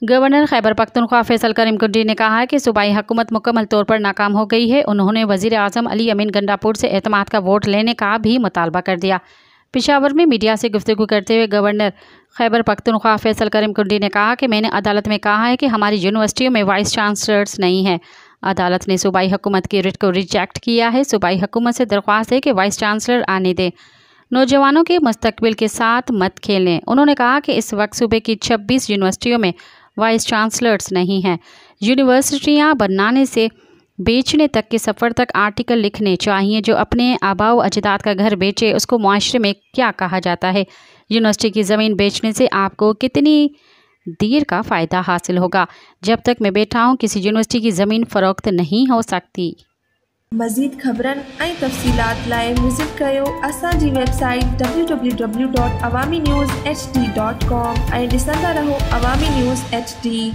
Governor Khyber Pakhtunkhwa Faisal करीम कुंडी ने कहा है कि सूबाई हुकूमत मुकम्मल तौर पर नाकाम हो गई है। उन्होंने वज़ीर आज़म अली अमीन गंडापुर से एतमाद का वोट लेने का भी मुतालबा कर दिया। पेशावर में मीडिया से गुफ्तगू करते हुए गवर्नर खैबर पख्तूनख्वा फैसल करीम कुंडी ने कहा कि मैंने अदालत में कहा है कि हमारी यूनिवर्सिटियों में वाइस चांसलर्स नहीं है। अदालत ने सूबाई हुकूमत की रिट को रिजेक्ट किया है। सूबाई हुकूमत से दरख्वास्त है कि वाइस चांसलर आने दें, नौजवानों के मुस्तकबिल के साथ मत खेलें। उन्होंने कहा कि इस वक्त सूबे की 26 यूनिवर्सिटियों में वाइस चांसलर्स नहीं हैं। यूनिवर्सिटियां बनाने से बेचने तक के सफ़र तक आर्टिकल लिखने चाहिए। जो अपने आबाओ अजदाद का घर बेचे उसको मुआशरे में क्या कहा जाता है। यूनिवर्सिटी की ज़मीन बेचने से आपको कितनी देर का फ़ायदा हासिल होगा। जब तक मैं बैठा हूँ किसी यूनिवर्सिटी की ज़मीन फ़रोख्त नहीं हो सकती। मज़ीद ख़बरनि ऐं तफ़सीलात लाइ विज़िट कयो असांजी वेबसाइट www.awamiNewsHD.com ऐं ॾिसंदा रहो अवामी न्यूज़ HD।